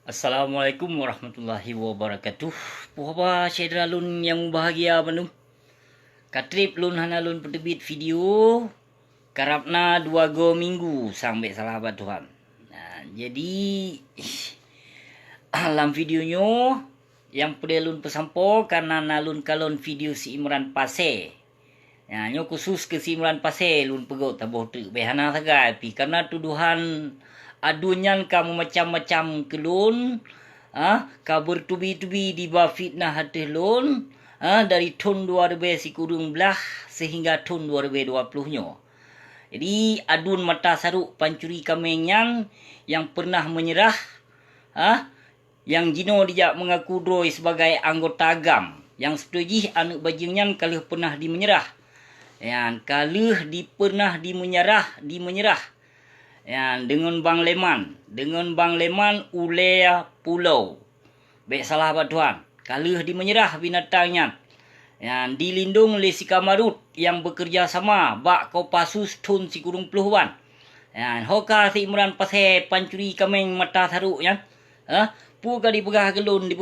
Assalamualaikum warahmatullahi wabarakatuh. Puhaba syedra lun yang bahagia manu. Katrip lun hana lun peterbit video. Karapna 2 minggu sampai sahabat Tuhan. Nah, jadi dalam videonya yang pada lun pesampo karena nalun kalon video si Imran Pase. Ya, nyo khusus ke si Imran Pase lun pegot taboh tu behana sagai pi karena tuduhan adunyan kamu macam-macam kelun, ka bertubi-tubi di bawah fitnah hati lun, dari tahun 2019 sehingga tahun 2020-nya. Jadi adun mata saruk pancuri kamenyan yang pernah menyerah, yang jino dijak mengaku droi sebagai anggota agam, yang setuju anak bajingan kalau pernah dimenyerah, yang kalau pernah dimenyerah. Ya, dengan Bang Leman ulea pulau. Baik salah buat Tuhan. Kalau dimenyerah binatangnya. Yang dilindung oleh si Kamarut yang bekerja sama bak Kopassus tun si kurung peluhuan. Yang hoka si Imran Pase pancuri kameng mata saruk ya. Pu ka dipegah gelun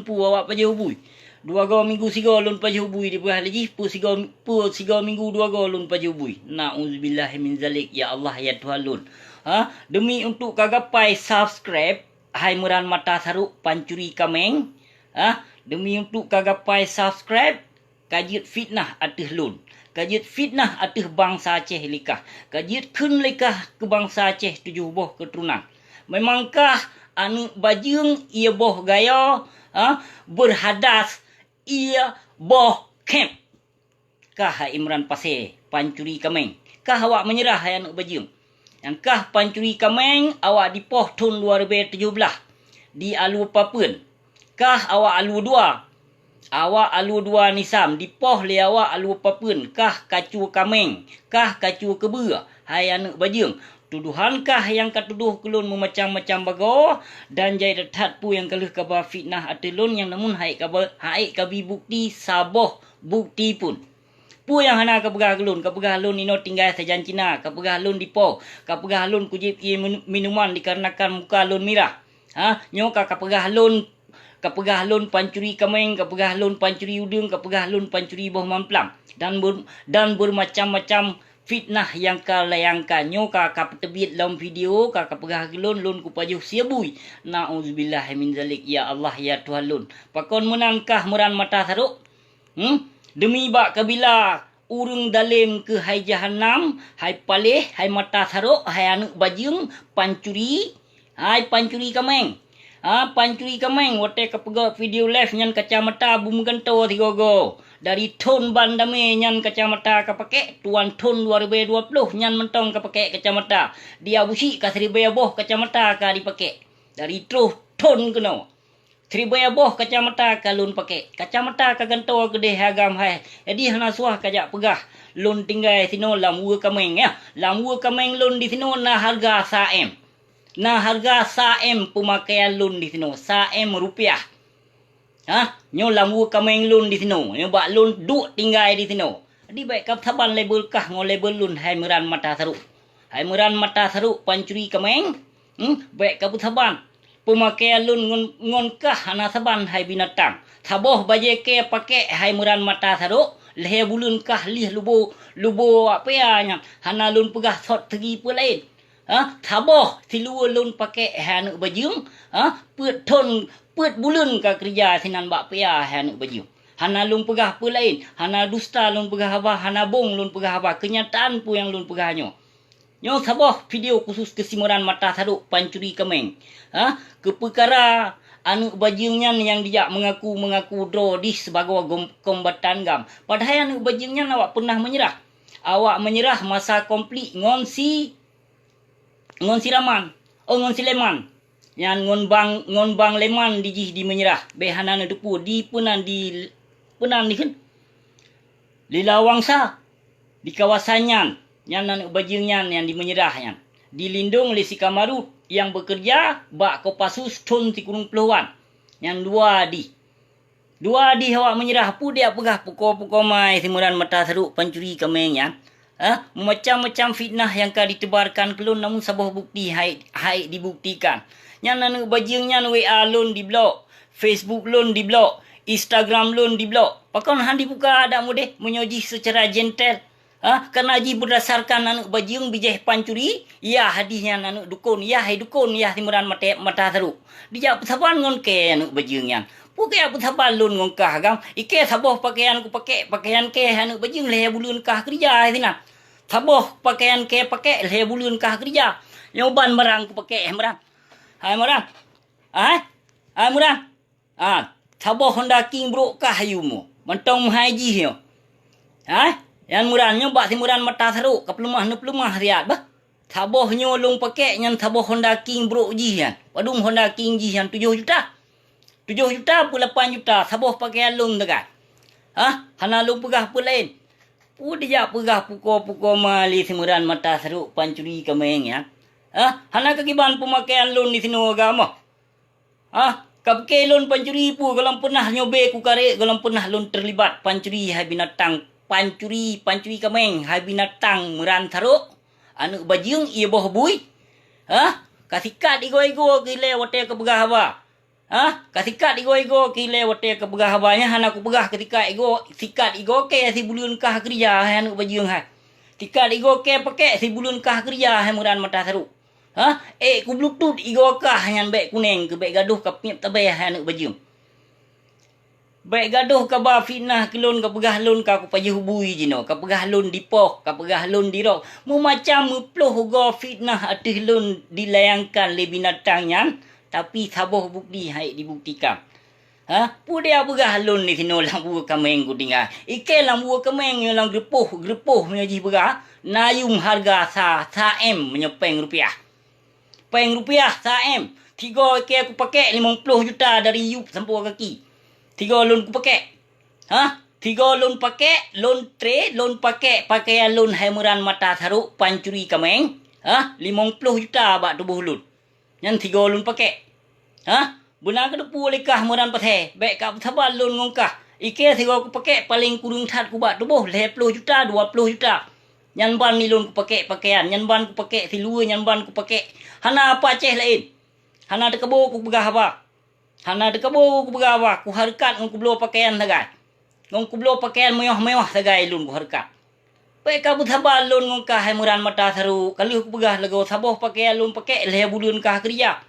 pu awak paje hubui. 2 minggu 3 lun paje hubui dipegah lagi pu 3 minggu 2 lun paje hubui. Nauzubillahi min zalik ya Allah ya Tuhan lun. Demi untuk kagapai subscribe hai meran mata saruk pancuri kameng, demi untuk kagapai subscribe kajit fitnah atih lun, kajit fitnah atih bangsa Aceh likah, kajit kun likah ke bangsa Aceh 7 boh keturunan. Memangkah anu bajing ia boh gaya berhadas ia boh camp kah Imran Pase pancuri kameng, kah awak menyerah hai anak bajing? Yang kah pancuri kameng awak dipoh tahun 2017 di alu papun. Kah awak alu 2. Awak alu 2 nisam dipoh le awak alu papun. Kah kacu kameng, kah kacu keba. Hai anak bajing, tuduhankah yang katuduh kelun memacam-macam bago dan jai detat pu yang keluh kabar fitnah atelun yang namun hai kabi bukti saboh bukti pun. Pu yang hana kapegah lun ino tinggal sajan Cina, kapegah lun dipo, kapegah lun kujip minuman dikarenakan muka lun mirah. Nyo kapegah lun pancuri kameng, kapegah lun pancuri udung, kapegah lun pancuri boh mamplang dan bermacam-macam fitnah yang kalayangkan. Nyo kapetebit dalam video kapegah lun kupajuh siabui. Nauzubillahi min zalik ya Allah ya Tuhan lun. Pakon menangkah meran mata saruk? Demi bak kabila urung dalim ke hai jahannam, hai paleh, hai mata saruk, hai anak bajing, pancuri kameng. Pancuri kameng, wate kapega video live nyan kacamata bumgento tigogo. Dari ton bandame nyan kacamata kapake, tuan ton 2020 nyan mentong kapake kacamata. Dia busi ka Sribaya boh kacamata ka dipake. Dari ton kena. Tribaya boh kacamata kalun pakai. Kacamata kaganto gede hagam hai. Jadi hana suah kajak pegah. Lun tinggal sino lamua kameng ya. Lamua kameng lun di sino na harga saem. Na harga saem pemakaian lun di sino. Saem rupiah. Nyo lamua kameng lun di sino. Nyo bak lun duk tinggal di sino. Jadi baik kap taban label kah ngo label lun hai meran mata saruk. Hai meran mata saruk pancuri kameng. Baik kap taban. Pemakaian lun ngonkah hana saban hai binatang. Saboh baje ke pakai hai meran mata saruk. Leher bulun kah lih lubo apa ya nya. Hana lun pegah sot tegi pun lain. Saboh silua lun pakai hai anak bajing. Put bulun kah kerja sinan bak pia hai anak bajing. Hana lun pegah pun lain. Hana dusta lun pegah abah. Hana bong lun pegah abah. Kenyataan pu yang lun pegahnya. Nyo saboh video khusus kesimuran mata saruk pancuri kameng. Ke perkara anak bajingnya yang dijak mengaku draw di sebagai kombatan gam. Padahal anak bajingnya awak pernah menyerah. Awak menyerah masa komplit ngon si Leman. Yang ngon bang Leman di menyerah. Behanan depu di penan di kan. Di Lawangsa di kawasannya. Yang anak bajingnya yang dimenyerah yang dilindung oleh si Kamarut yang bekerja bak Kopassus tun si kurung peluhuan. Yang 2 di awak menyerah pu dia pegah pukul mai simuran mata saruk pancuri kameng yang macam-macam fitnah yang kau ditebarkan kelun namun sebuah bukti hai dibuktikan. Yang nanu bajing yang WA lun di blok, Facebook lun di blok, Instagram lun di blok. Pakon handi buka ada mudah menyoji secara gentle. Karena ji berdasarkan nanu bajing bijih pancuri, ya hadisnya nanu dukun, ya hai dukun, ya timuran mata seru. Dia saban ngon ke nanu bajing yang. Pukai apa saban lun ngon kah gam. Ike saboh pakaian ku pakai pakaian ke nanu bajing leh bulun kah kerja sina. Saboh pakaian ke pakai leh bulun kah kerja. Nyoban merang ku pakai merang. Hai merang. Hai merang. Saboh Honda King bro kah yumu. Mentong haji yo. Yang muran nyoba si muran mata seru ke pelumah riat bah. Saboh nyolong pakai yang saboh Honda King bro ji yan. Wadung Honda King ji yan 7 juta. 7 juta pun 8 juta saboh pakai alung dekat. Hana lung pegah pun lain. Dia pegah pukul mali si muran mata seru pancuri kemeng ya. Hana kegiban pemakaian lun di sini agama. Kapke lun pancuri pu kalau pernah nyobe ku kare kalau pernah lun terlibat pancuri hai binatang pancuri kemeng hai binatang meran tharuk anu bajing ia boh bui kasikat igo kile wate ke begah hawa kasikat igo kile wate ke begah hawanya hana ku begah ketika igo sikat igo ke si bulun kah kerja hai anu bajing hai sikat igo ke pake si bulun kah kerja hai meran mata tharuk ku bluetooth igo kah yang baik kuning ke baik gaduh ke piap tabai hai anu bajing. Baik gaduh ke ba fitnah kelun ke pegah lun ka ku payah hubui jino ke pegah lun dipoh ke pegah lun dirok mu macam mu ploh go fitnah atih lun dilayangkan le binatangnya tapi saboh bukti hai dibuktikan. Pudia pegah lun ni sino lang bu kameng ku tinggal. Ike lang bu kameng lang grepoh menyaji pegah nayum harga sa M menyepeng rupiah. Peng rupiah sa M. 3 ke aku pakai 50 juta dari yup sampai kaki. 3 lun ku pakai. 3 lun pakai, lun tray, lun pakai pakaian lun hemuran mata tharuk pancuri kameng. 50 juta bak tubuh lun. Yang 3 lun pakai. Benar ke depu lekah muran pathe. Baik ka thabal lun ngongkah. Ike 3 ku pakai paling kurung that ku bak tubuh 10 juta, 20 juta. Nyan ban ni lun ku pakai pakaian, nyan ban ku pakai silua, nyan ban ku pakai hana apa ceh lain. Hana dekabo ku begah apa. Hana dekabo ku begah apa. Ku harkat ngong ku belo pakaian sagai. Ngong ku belo pakaian mewah-mewah sagai lun ku harkat. Baik ka thabal lun ngong ka hai muran mata tharu. Kali ku begah lago saboh pakaian lun pakai leh bulun kah kerja.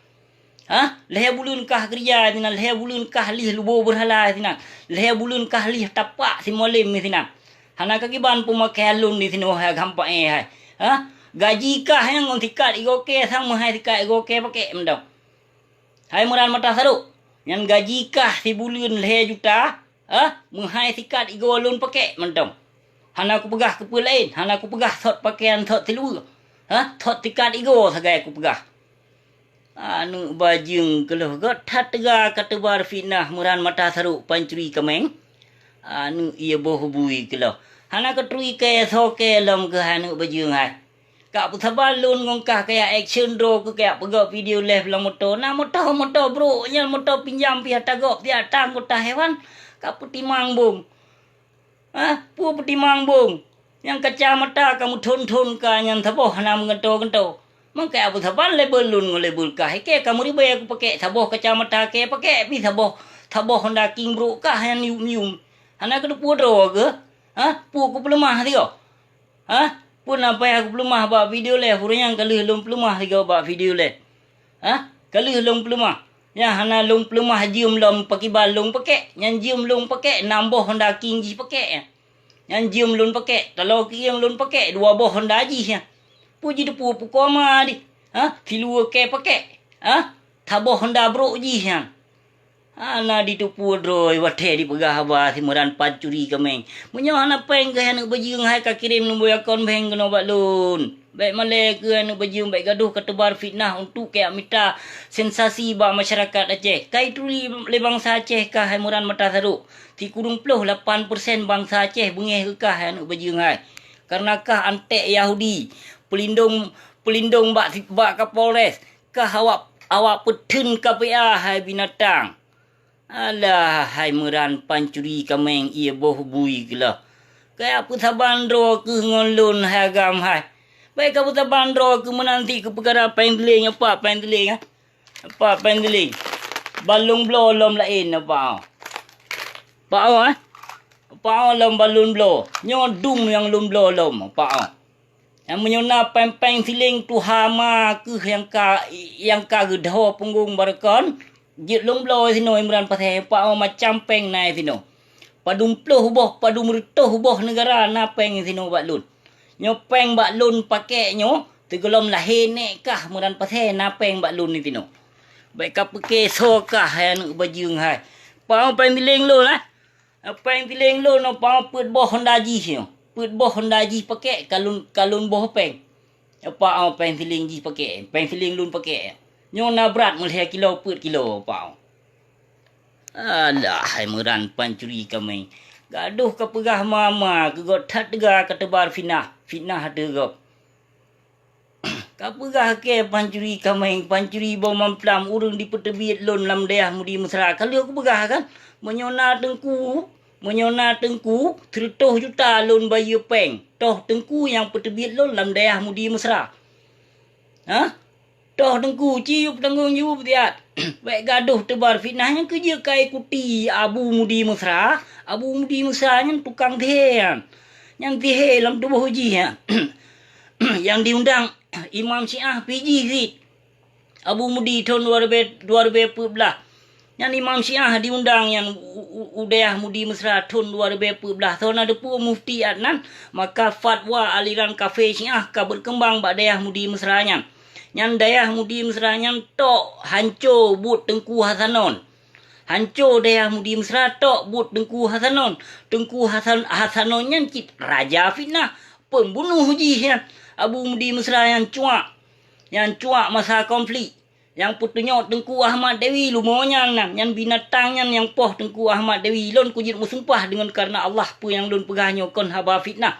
Leh bulun kah kerja tina leh bulun kah lih lubo berhala tina. Leh bulun kah lih tapak si molim tina. Hana kagiban pemakaian lun di sini wahai gampak hai. Gaji kah yang ngong tikat igo ke sang mahai tikat igo ke pakai mendau. Hai muran mata saru. Yang gaji kah si bulun leh juta. Mahai tikat igo lun pakai mendau. Hana ku pegah ke lain. Hana ku pegah thot pakaian thot silua. Thot tikat igo sagai ku pegah. Anu bajing keluh got that tega kata bar fitnah muran mata saru pancuri kameng. Anu ia boh bui keluh. Hana ketrui ke soke lom ke anu bajing hai. Kak putabal lun ngongkah kayak action draw ke kayak pegak video live lang motor. Nah motor bro. Nyal motor pinjam pihak tagok pihak tang kota hewan. Kak putih mangbung. Pu putih mangbung. Yang kacamata kamu thon ka yang thaboh nam gento. Maka abu thabal label lun label kah ke kamu riba aku pakai thaboh kacamata ke pakai pi thaboh Honda King bro kah yang nium. Hana ke pu draw ke? Pu ku pelemah dia. Pun apa aku pelemah ba video le hurang kali lum pelemah dia ba video le. Kali lum pelemah. Ya hana lum pelemah jium lum pakai balung pakai. Yang jium lum pakai nambah Honda King ji pakai. Yang jium lun pakai. Kalau kiang lun pakai 2 boh Honda ji ya. Puji depu koma di. Silua ke pakai. Thaboh Honda bro ji ya. Ana ditupu droi wate di pegah ba si muran pancuri kameng. Munyo hana peng ke anu bajing hai ka kirim nombor akon beng kena bak lun. Baik male ke anu bajing baik gaduh ka tebar fitnah untuk ke mita sensasi ba masyarakat Aceh. Kai tuli le bangsa Aceh ka hai muran mata saru. Ti kurung ploh 8% bangsa Aceh bengeh ke ka anu bajing hai. Karena kah antek Yahudi pelindung bak Kapolres kah awak petun KPA hai binatang. Alah, hai meran pancuri kameng ia boh bui gila. Kaya aku sabandro ke ngolun hai agam hai. Baik aku sabandro ke menanti ke perkara pendeling apa pendeling Apa pendeling? Balung blow lom lain apa? Apa Apa lom balun blow? Nyodung yang lom blow lom apa? Yang menyona pempeng siling tu hama ke yang ka gedho punggung barakon. Jit lom blow sino imran pasai apa macam peng nai sino. Padum ploh boh padum retoh boh negara na peng sino balun. Nyo peng balun pakai nyo tegolom lahir nek kah muran pasai na peng balun ni sino. Baik kap ke so kah yang baju hai. Pau peng dileng lo lah. Peng dileng lo no pau put boh Honda ji sio. Put boh Honda ji pakai kalun boh peng. Pau peng dileng ji pakai. Peng dileng lun pakai. Nyo na berat mulai kilo put kilo pau. Alah hai muran pancuri kami. Gaduh ke pegah mama ke got tat dega ke tebar fitnah dega. Kapagah ke pancuri kameng pancuri bau mamplam urung di petebit lon lam daerah mudi mesra kalau aku begah kan menyona tengku tertoh juta lon bayu peng toh tengku yang petebit lon lam daerah mudi mesra toh tengku ciup tanggung jawab dia baik gaduh tebar fitnahnya kerja kai kuti abu mudi mesra nya tukang tehan yang tehe lam tubuh uji yang diundang Imam Syiah PG Zid Abu Mudi tahun 2014 yang Imam Syiah diundang yang Udayah Mudi Mesra tahun 2014 tahun ada pun Mufti Adnan maka fatwa aliran kafe Syiah ka berkembang bak Dayah Mudi Mesra yang Dayah Mudi Mesra yang tok hancur but Tengku Hasanon hancur Dayah Mudi Mesra tok but Tengku Hasanon Hasanon yang cip raja fitnah pembunuh uji yang Abu Mudi Mesra yang cuak masa konflik yang putunya Tengku Ahmad Dewi lumonya yang binatangnya yang poh Tengku Ahmad Dewi lon kujit musumpah dengan karena Allah pu yang lon pegahnya kon haba fitnah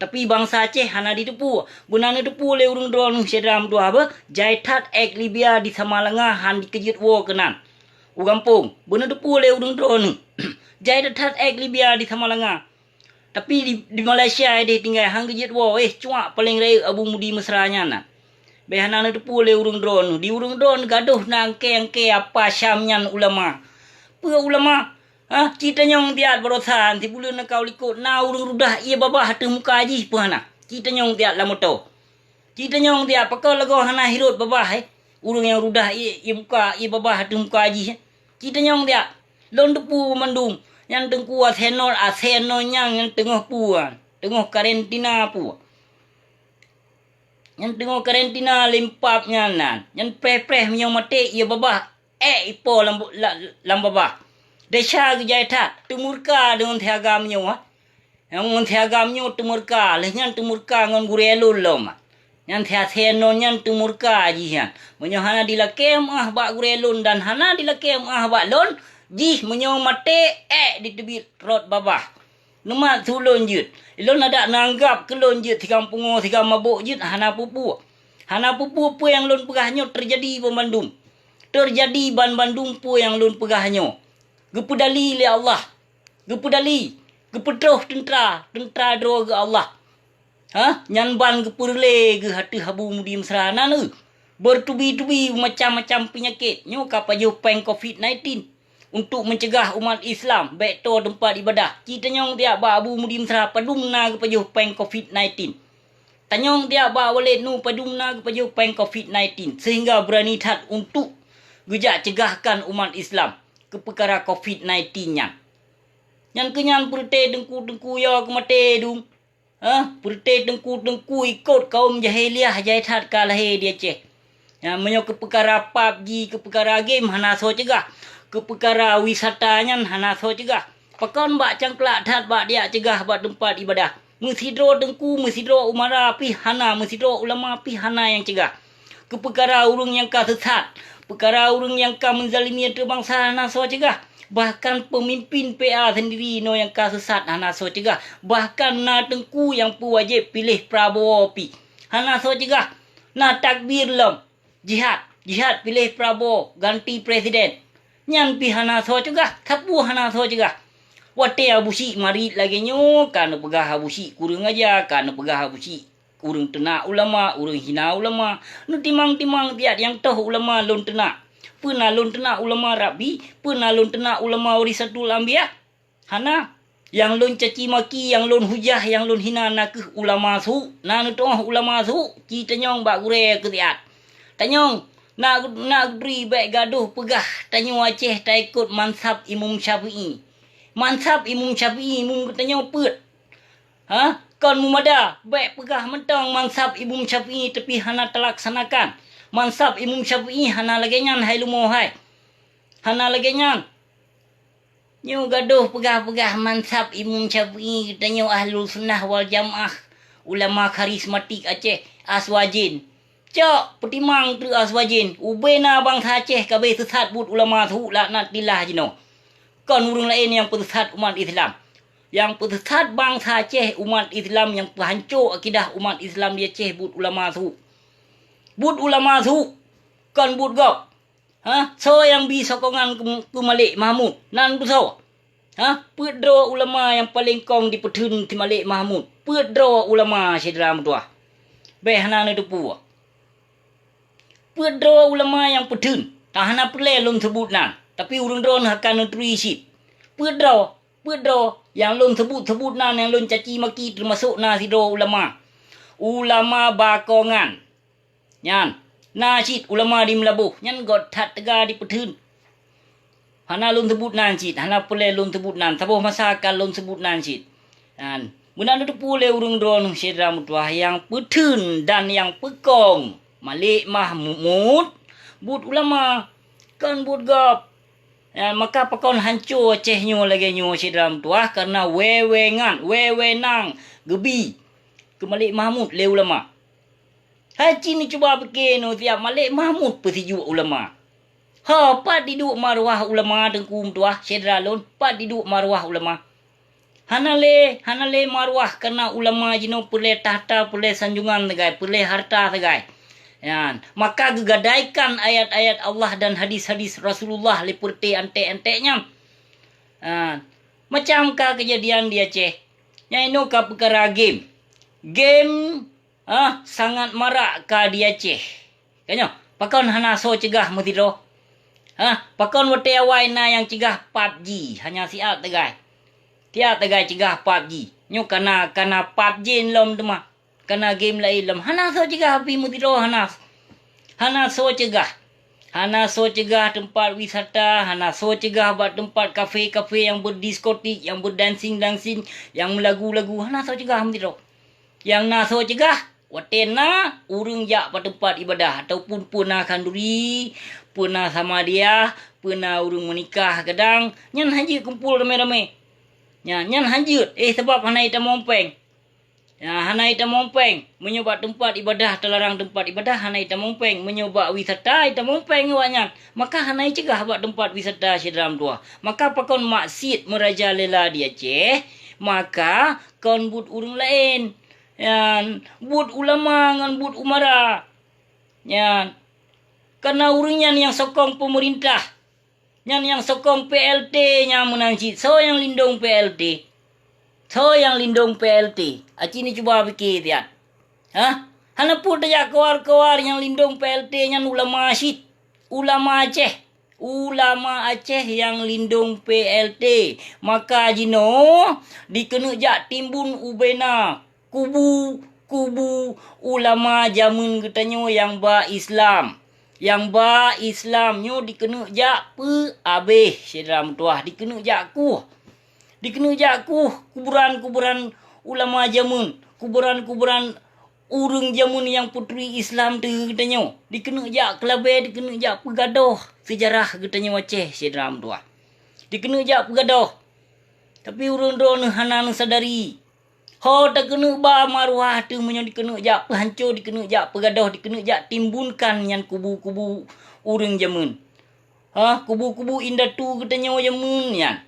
tapi bangsa Aceh hana ditepu gunana tepu le urung drone sedram dua ba jaitat ek Libya di Samalanga han dikejit wo kenan ugampung bener tepu le urung drone jaitat ek Libya di Samalanga tapi di Malaysia dia tinggal hang kejit wo cuak paling raya Abu Mudi Mesranya na. Behana na depu le urung drone. Di urung drone gaduh nang ke apa syamnyan ulama. Pe ulama cita nyong tiat barosan ti bulu na kau likut na urung rudah ia babah hatu muka haji pe hana. Cita nyong tiat lamoto. Cita nyong tiat pakau lagu hana hirut babah urung yang rudah ia muka ia babah hatu muka haji. Cita nyong tiat lon depu mandung yang tengku asenol yang tengah puan tengah karantina pu yang tengah karantina limpapnya nan yang preh yang mati ia babah ipo lam babah desa gejaita tumurka dengan tiagamnya yang tiagamnya tumurka lehnya tumurka ngon gurelul lom yang tiasenon yang tumurka jihan menyohana dilakem bak gurelun dan hana dilakem bak lon jih menyong mate di tebit rot babah Numat sulun jut ilon ada nanggap ke lon jut tiga pungo tiga mabuk jut hana pupu pu yang lon pegahnya terjadi Bandung terjadi Bandung pu yang lon pegahnya gepudali le Allah gepudali gepetroh tentara droga Allah nyanban gepurle ge hati Abu Mudi Mesra nu bertubi-tubi macam-macam penyakit nyo kapajo peng COVID-19 untuk mencegah umat Islam baik to tempat ibadah. Kita nyong dia ba Abu Mudi Mesra padumna kepajuh peng COVID-19. Tanyong dia ba walid nu padumna kepajuh peng COVID-19 sehingga berani tat untuk gejak cegahkan umat Islam ke perkara COVID-19 nya. Yang kenyan perte dengku ya kemate dung. Perte dengku ikut kaum jahiliah jaitat kalah dia ceh. Yang menyo ke perkara PUBG ke perkara game hana so cegah. Ke perkara wisatanya hana so cegah. Pakon bak cangklak dat bak dia cegah bak tempat ibadah. Mesidro dengku, mesidro umara pi hana, mesidro ulama pi hana yang cegah. Ke perkara urung yang ka sesat, perkara urung yang ka menzalimi bangsa hana so cegah. Bahkan pemimpin PA sendiri no yang ka sesat hana so cegah. Bahkan na tengku yang wajib pilih Prabowo pi hana so cegah. Na takbir lom jihad pilih Prabowo ganti presiden. Nyan pi hana so cegah, tapu hana so cegah. Wate abusi mari lagi nyo kan pegah abusi kurang aja kan pegah abusi kurang tenak ulama, urang hina ulama. Nu timang tiat yang toh ulama lon tenak. Penalun tena ulama Rabi, penalun tena ulama Warisatul Anbiya. Hana yang lun caci maki, yang lun hujah, yang lun hina nak ulama su. Na nu toh ulama su, ki tanyong ba gure ke tiat. Tanyong nak beri baik gaduh pegah tanyong Aceh tak ikut mansab Imam Syafi'i. Mansab Imam Syafi'i mung tanyong put. Ha? Kon mumada baik pegah mentang mansab Imam Syafi'i tapi hana terlaksanakan. Mansab Imam Syafi'i hana lagi nyan hai lumo hai. Hana lagi nyan. Nyo gaduh pegah-pegah mansab Imam Syafi'i tanyong Ahlul Sunnah wal Jamaah. Ulama karismatik Aceh Aswajin. Cok petimang tu Aswajin. Ubena bangsa Aceh kabeh sesat but ulama tu laknatillah jino. Kon urang lain yang pesesat umat Islam. Yang pesesat bangsa Aceh umat Islam yang penghancur akidah umat Islam di Aceh but ulama tu. But ulama tu. Kon but gop. Ha? So yang bi sokongan ke Malik Mahmud. Nan tu so. Ha? Pedro ulama yang paling kong di petun di Malik Mahmud. Pedro ulama Syedra Mutuah. Behana tu puah. Pedro ulama yang petun. Tahana pelai lun sebut nan. Tapi urang dron akan nutrisi. Pedro yang lun sebut nan, yang lun caci maki termasuk na sidro ulama. Ulama bakongan. Nyan. Nasid ulama di Melabuh. Nyan god tat tega di petun. Hana lun sebut nan sid. Hana pelai lun sebut nan. Sabuh masakan lun sebut nan sid. Dan benar tu pulai urang dron Syedra Mutuah yang petun dan yang pekong. Malik Mahmud but ulama kan but gap. Maka pakon hancur Aceh nyo lagi nyo Syedra Mutuah karena wewenang gebi ke Malik Mahmud le ulama. Haji ni cuba fikir no tiap Malik Mahmud persiju ulama. Ha pat diduk marwah ulama dengku Mutuah Syedra Lun, pat diduk marwah ulama. Hanale marwah karena ulama jino pulai tahta, pulai sanjungan tegai, pulai harta tegai. Yan. Maka gegadaikan ayat-ayat Allah dan hadis-hadis Rasulullah lepurte ante-anteknya. Macamkah kejadian di Aceh? Yang ini ka perkara game. Game sangat marak ka di Aceh. Kanyo, pakon hana so cegah mutiro. Pakon wate awai na yang cegah PUBG, hanya siat tegai. Tiap tegai cegah PUBG. Nyo kana PUBG lom demah. Karena game lain lem. Hana so cegah api mutiro hana. Hana so cegah tempat wisata. Hana so cegah buat tempat kafe-kafe yang berdiskotik, yang berdancing, yang melagu-lagu. Hana so cegah mutiro. Yang na so cegah, watena urung jak pada tempat ibadah. Ataupun puna kanduri, puna sama dia, puna urung menikah kadang. Nyan haji kumpul rame-rame. Nyan haji. Sebab hana ita mompeng. Hana ita mompeng menyoba tempat ibadah, terlarang tempat ibadah. Hana ita mompeng menyoba wisata, ita mompeng awaknya. Maka hana cegah buat tempat wisata Syedra Mutuah. Maka pakon maksud merajalela di Aceh, maka kon but urang lain. Yan, but ulama ngan but umara. Yan. Karena urangnya yang sokong pemerintah. Yang sokong PLT nya menangcit. So yang lindung PLT. So yang lindung PLT. Aci ni cuba fikir tiat. Hana pun dia keluar yang lindung PLT nya ulama Asyid. Ulama Aceh. Ulama Aceh yang lindung PLT. Maka jino dikena jak timbun ubena. Kubu ulama jamun getanyo yang ba Islam. Yang ba Islam nyo dikena jak pe abeh Syedra Mutuah. Dikena jak ku. Kuburan-kuburan ulama jamun. Kuburan-kuburan urang jamun yang puteri Islam tu getanyo. Dikena jak kelabe, dikena jak pegadoh sejarah getanyo Aceh Syedra Mutuah. Dikena jak pegadoh. Tapi urang don hana sadari. Ho tak kena ba marwah tu menyo dikena jak hancur, dikena jak pegadoh, dikena jak timbunkan yang kubu-kubu urang jamun. Kubu-kubu indah tu getanyo jamun yan.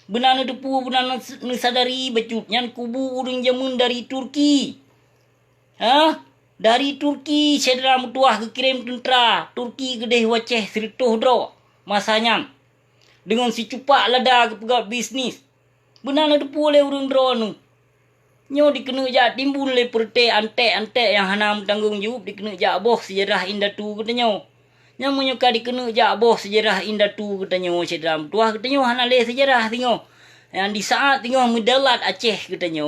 Benar tu pu benar nu sadari becut yang kubu urang jamun dari Turki. Dari Turki Syedra Mutuah ke kirim tentera. Turki gedeh Aceh serituh dro masanya. Dengan si cupak lada ke pegat bisnis. Benar tu pu oleh urang dro nu. Nyo dikena jak timbul le perte antek-antek yang hana tanggung jawab dikena jak boh sejarah indah tu katanya. Yang menyuka dikena jak boh sejarah indatu katanya Syedra Mutuah katanya hana le sejarah tengok. Yang di saat tengok medalat Aceh katanya,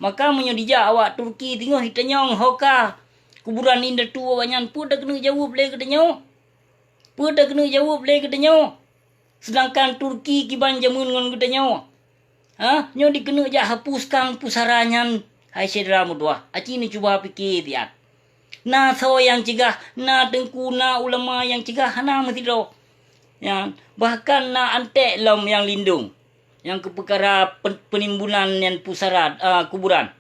maka menyo dijak awak Turki tengok hitanya hoka. Kuburan indatu banyak pun dah kena jawab le katanya. Pun dah kena jawab le katanya. Sedangkan Turki kiban jamun ngon katanya. Nyo dikena jak hapuskan pusaranyan hai Syedra Mutuah. Aci ni cuba fikir dia. Na so yang cegah, na tengku, na ulama yang cegah, hana mesti do. Yang bahkan na antek lom yang lindung. Yang ke perkara penimbunan yang pusara kuburan.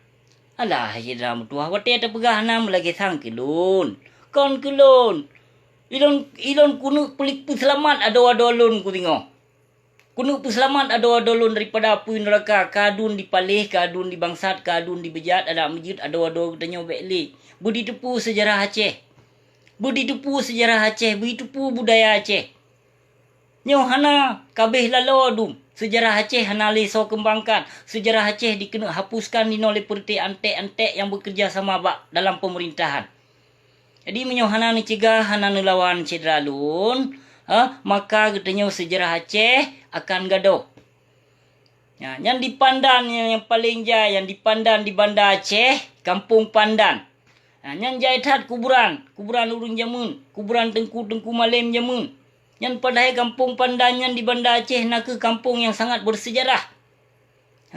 Alah Syedra Mutuah, wate ada pegah hana lagi sang kelun. Kon kelun. Ilon kunu pelik selamat ada lun ku tengok. Kunu selamat ada lun daripada api neraka, kadun dipalih, kadun dibangsat, kadun dibejat, ada masjid, ada katanya bekli. Budi tepu sejarah Aceh. Budi tepu sejarah Aceh, budi tepu budaya Aceh. Nyo hana kabeh lalo dum. Sejarah Aceh hana leso kembangkan. Sejarah Aceh dikena hapuskan di oleh perti antek-antek yang bekerja sama bak dalam pemerintahan. Jadi menyo hana ni cegah, hana nelawan Syedra Lun, maka katanya sejarah Aceh akan gaduh. Ya, yang di Pandan yang paling jaya, yang dipandang di Bandar Aceh, Kampung Pandan. Yang jaitat kuburan urun jamun, kuburan tengku malam jamun. Yang padahal Kampung Pandan yang di Bandar Aceh nak ke kampung yang sangat bersejarah.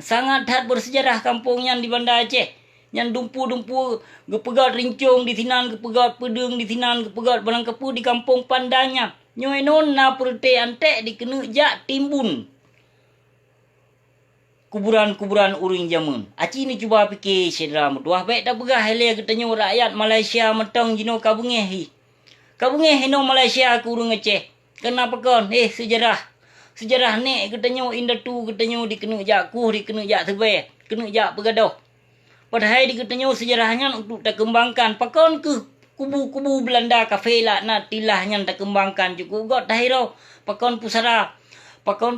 Sangat bersejarah kampung yang di Bandar Aceh. Yang dumpu gepegat rincung di sinan, gepegat pedeng di sinan, gepegat barang kepu di Kampung Pandannya. Nyoenon na perte antek dikena jak timbun. Kuburan uring jamun. Aci ni cuba fikir Syedra Mutuah. Baik dah begah hele katanya rakyat Malaysia mentang jino kabungeh hi. Kabungeh hino Malaysia ke urung Aceh. Kenapa kon? Sejarah. Sejarah ni katanya indatu katanya dikena jak kuh, dikena jak tebe, kena jak pegadoh. Padahal dikatanya sejarahnya untuk tak kembangkan. Pakon ke kubu-kubu Belanda kafe lah na tilahnya tak kembangkan juga. Got tahiro. Pakon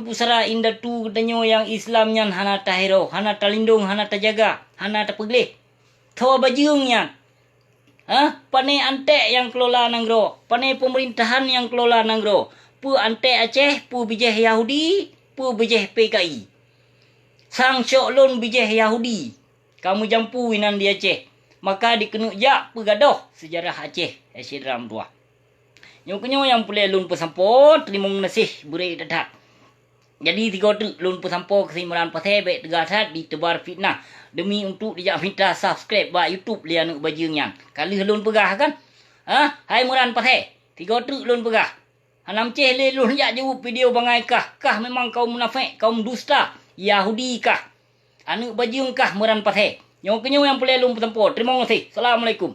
pusara indatu katanya yang Islamnya hana tahiro, hana talindung, hana tajaga, hana tapeglih. Thawa bajungnya. Panai antek yang kelola nanggro, panai pemerintahan yang kelola nanggro. Pu antek Aceh, pu bijih Yahudi, pu bijih PKI. Sang syok lon bijih Yahudi. Kamu jampu inan di Aceh. Maka dikena jak pegadoh sejarah Aceh. Syedra Mutuah. Yang boleh lun pesampo, terima kasih beri dadak. Jadi tiga lun pesampo kesimpulan pasal baik tegasat ditebar fitnah. Demi untuk dijak minta subscribe buat YouTube lian bajingnya. Kali lun pegah kan? Hai muran pasal. Tiga lun pegah. Hanam ceh le lun jak jawab video bangai kah? Kah memang kaum munafik, kaum dusta, Yahudi kah? Anak bajing kah muran pasal. Yang boleh lun pesampo. Terima kasih. Assalamualaikum.